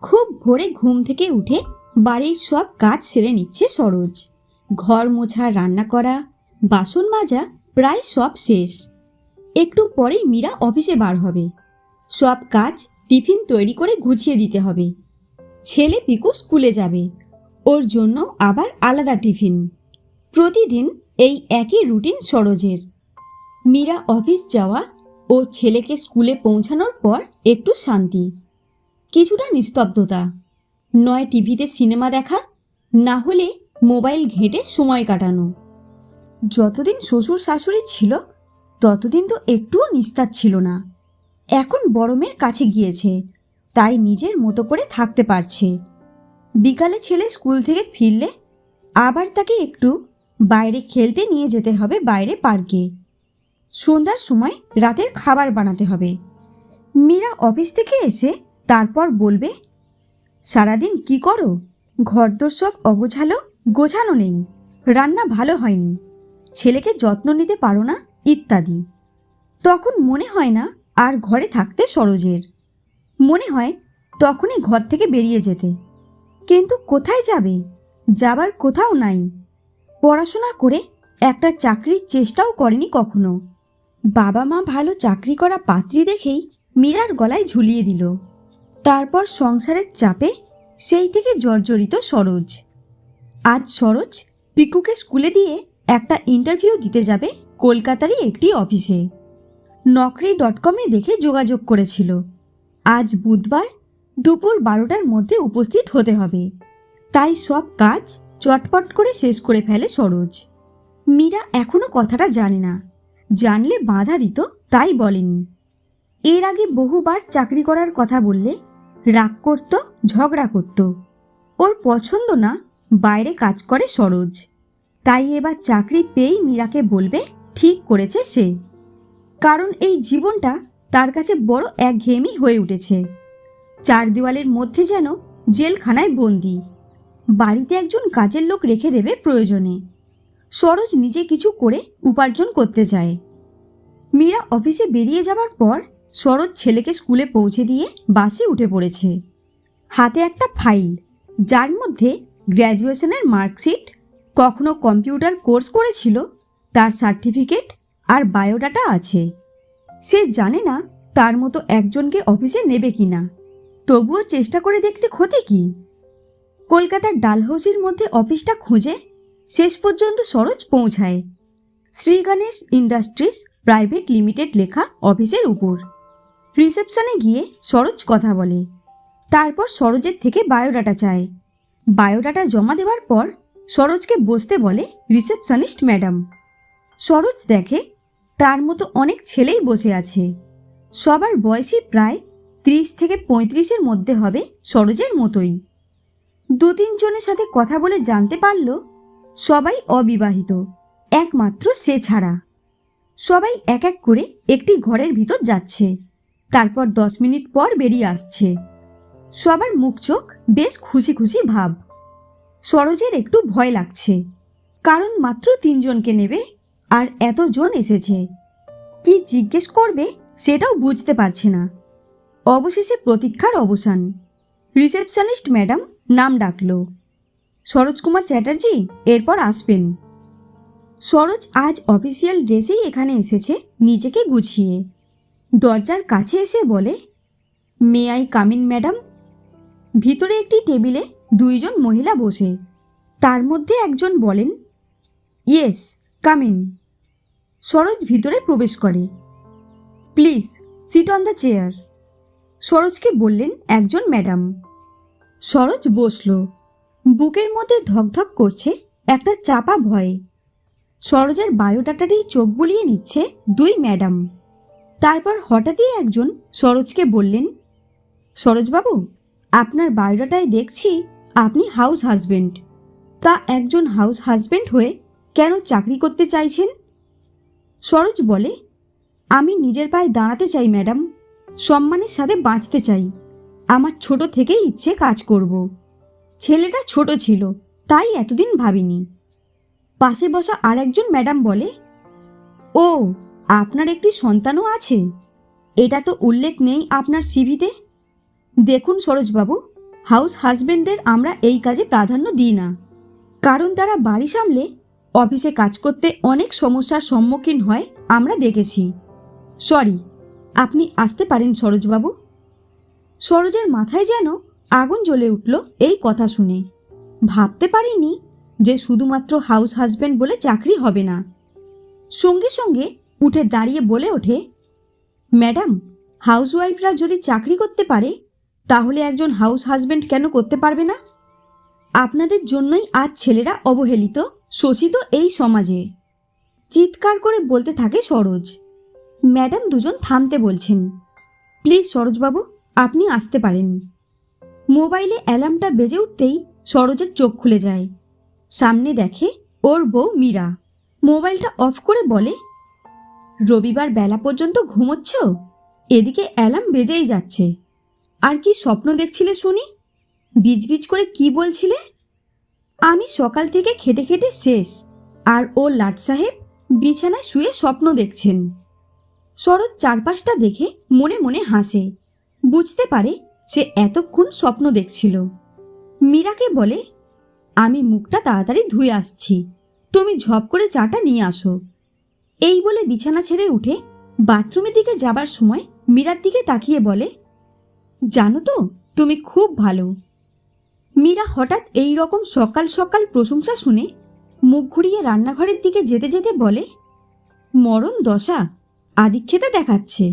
খুব ভোরে ঘুম থেকে উঠে বাড়ির সব কাজ সেরে নিচ্ছে সরোজ। ঘর মোছা, রান্না করা, বাসন মাজা প্রায় সব শেষ। একটু পরেই মীরা অফিসে বার হবে। সব কাজ টিফিন তৈরি করে গুছিয়ে দিতে হবে। ছেলে পিকু স্কুলে যাবে, ওর জন্য আবার আলাদা টিফিন। প্রতিদিন এই একই রুটিন সরোজের। মীরা অফিস যাওয়া ও ছেলেকে স্কুলে পৌঁছানোর পর একটু শান্তি, কিছুটা নিস্তব্ধতা। নয় টিভিতে সিনেমা দেখা, না হলে মোবাইল ঘেঁটে সময় কাটানো। যতদিন শ্বশুর শাশুড়ি ছিল ততদিন তো একটুও নিস্তার ছিল না। এখন বড় মেয়ের কাছে গিয়েছে, তাই নিজের মতো করে থাকতে পারছে। বিকালে ছেলে স্কুল থেকে ফিরলে আবার তাকে একটু বাইরে খেলতে নিয়ে যেতে হবে, বাইরে পার্কে। সন্ধ্যার সময় রাতের খাবার বানাতে হবে। মীরা অফিস থেকে এসে তারপর বলবে, সারাদিন কি করো? ঘরদোর সব অগোছালো, গোছানো নেই, রান্না ভালো হয়নি, ছেলেকে যত্ন নিতে পারো না, ইত্যাদি। তখন মনে হয় না আর ঘরে থাকতে সরোজের। মনে হয় তখনই ঘর থেকে বেরিয়ে যেতে। কিন্তু কোথায় যাবে? যাবার কোথাও নাই। পড়াশোনা করে একটা চাকরির চেষ্টাও করেনি কখনো। বাবা মা ভালো চাকরি করা পাত্রী দেখেই মীরার গলায় ঝুলিয়ে দিল। তারপর সংসারের চাপে সেই থেকে জর্জরিত সরোজ। আজ সরোজ পিকুকে স্কুলে দিয়ে একটা ইন্টারভিউ দিতে যাবে কলকাতারই একটি অফিসে। Naukri.com দেখে যোগাযোগ করেছিল। আজ বুধবার দুপুর 12টার মধ্যে উপস্থিত হতে হবে। তাই সব কাজ চটপট করে শেষ করে ফেলে সরোজ। মীরা এখনো কথাটা জানে না, জানলে বাধা দিত, তাই বলেনি। এর আগে বহুবার চাকরি করার কথা বললে রাগ করত, ঝগড়া করত। ওর পছন্দ না বাইরে কাজ করে সরোজ। তাই এবার চাকরি পেয়েই মীরাকে বলবে ঠিক করেছে সে। কারণ এই জীবনটা তার কাছে বড় একঘেয়েমি হয়ে উঠেছে। চার দেওয়ালের মধ্যে যেন জেলখানায় বন্দি। বাড়িতে একজন কাজের লোক রেখে দেবে প্রয়োজনে। সরোজ নিজে কিছু করে উপার্জন করতে চায়। মীরা অফিসে বেরিয়ে যাবার পর সরোজ ছেলেকে স্কুলে পৌঁছে দিয়ে বাসে উঠে পড়েছে। হাতে একটা ফাইল, যার মধ্যে গ্র্যাজুয়েশনের মার্কশিট, কখনো কম্পিউটার কোর্স করেছিল তার সার্টিফিকেট আর বায়োডাটা আছে। সে জানে না তার মতো একজনকে অফিসে নেবে কিনা, তবুও চেষ্টা করে দেখতে ক্ষতি কি। কলকাতার ডালহৌসির মধ্যে অফিসটা খুঁজে শেষ পর্যন্ত সরোজ পৌঁছায় Shri Ganesh industries private limited লেখা অফিসের উপর। রিসেপশনে গিয়ে সরোজ কথা বলে। তারপর সরোজের থেকে বায়োডাটা চায়। বায়োডাটা জমা দেওয়ার পর সরোজকে বসতে বলে রিসেপশনিস্ট ম্যাডাম। সরোজ দেখে তার মতো অনেক ছেলেই বসে আছে। সবার বয়সই প্রায় 30 থেকে 35-এর মধ্যে হবে, সরোজের মতোই। 2-3 জনের সাথে কথা বলে জানতে পারল সবাই অবিবাহিত, একমাত্র সে ছাড়া। সবাই এক এক করে একটি ঘরের ভিতর যাচ্ছে, তারপর 10 মিনিট পর বেরিয়ে আসছে। সবার মুখ চোখ বেশ খুশি খুশি ভাব। সরোজের একটু ভয় লাগছে, কারণ মাত্র 3 জনকে নেবে আর এতজন এসেছে। কি জিজ্ঞেস করবে সেটাও বুঝতে পারছে না। অবশেষে প্রতীক্ষার অবসান। রিসেপশনিস্ট ম্যাডাম নাম ডাকল, সরোজ কুমার চ্যাটার্জি এরপর আসবেন। সরোজ আজ অফিসিয়াল ড্রেসেই এখানে এসেছে, নিজেকে গুছিয়ে। দরজার কাছে এসে বলে, may I come in madam? ভিতরে একটি টেবিলে 2 জন মহিলা বসে। তার মধ্যে একজন বলেন, ইয়েস কাম ইন। সরোজ ভিতরে প্রবেশ করে। Please sit on the chair, সরোজকে বললেন একজন ম্যাডাম। সরোজ বসল। বুকের মধ্যে ধকধক করছে একটা চাপা ভয়। সরোজের বায়োডাটাতেই চোখ বুলিয়ে নিচ্ছে 2 ম্যাডাম। তারপর হঠাৎই একজন সরোজকে বললেন, সরোজবাবু, আপনার বায়োডাটায় দেখছি আপনি হাউস হাজবেন্ড। তা একজন হাউস হাজবেন্ড হয়ে কেন চাকরি করতে চাইছেন? সরোজ বলে, আমি নিজের পায়ে দাঁড়াতে চাই ম্যাডাম, সম্মানের সাথে বাঁচতে চাই। আমার ছোট থেকেই ইচ্ছে কাজ করব। ছেলেটা ছোট ছিল তাই এতদিন ভাবিনি। পাশে বসা আর একজন ম্যাডাম বলে, ও আপনার একটি সন্তানও আছে? এটা তো উল্লেখ নেই আপনার সিভিতে। দেখুন সরোজবাবু, হাউস হাজবেন্ডদের আমরা এই কাজে প্রাধান্য দিই না, কারণ তারা বাড়ি সামলে অফিসে কাজ করতে অনেক সমস্যার সম্মুখীন হয় আমরা দেখেছি। সরি, আপনি আসতে পারেন সরোজবাবু। সরোজের মাথায় যেন আগুন জ্বলে উঠল এই কথা শুনে। ভাবতে পারিনি যে শুধুমাত্র হাউস হাজবেন্ড বলে চাকরি হবে না। সঙ্গে সঙ্গে উঠে দাঁড়িয়ে বলে ওঠে, ম্যাডাম, হাউসওয়াইফরা যদি চাকরি করতে পারে তাহলে একজন হাউস হাজবেন্ড কেন করতে পারবে না? আপনাদের জন্যই আজ ছেলেরা অবহেলিত, শোষিত এই সমাজে। চিৎকার করে বলতে থাকে সরোজ। ম্যাডাম দুজন থামতে বলছেন। প্লিজ সরোজবাবু, আপনি আসতে পারেন। মোবাইলে অ্যালার্মটা বেজে উঠতেই সরোজের চোখ খুলে যায়। সামনে দেখে ওর বউ মীরা। মোবাইলটা অফ করে বলে, রবিবার বেলা পর্যন্ত ঘুমোচ্ছ? এদিকে অ্যালার্ম বেজেই যাচ্ছে। আর কি স্বপ্ন দেখছিলে শুনি? বিজবিজ করে কি বলছিলে? আমি সকাল থেকে খেটে খেটে শেষ, আর ও লাট সাহেব বিছানায় শুয়ে স্বপ্ন দেখছেন। সরোজ চারপাশটা দেখে মনে মনে হাসে। বুঝতে পারে সে এতক্ষণ স্বপ্ন দেখছিল। মীরাকে বলে, আমি মুখটা তাড়াতাড়ি ধুয়ে আসছি, তুমি ঝপ করে চাটা নিয়ে আসো। এই বলে বিছানা ছেড়ে উঠে বাথরুমের দিকে যাবার সময় মীরার দিকে তাকিয়ে বলে, জানো তো, তুমি খুব ভালো। মীরা হঠাৎ এই রকম সকাল সকাল প্রশংসা শুনে মুখ ঘুরিয়ে রান্নাঘরের দিকে যেতে যেতে বলে, মরণ দশা, আদিক্ষেতা দেখাচ্ছে।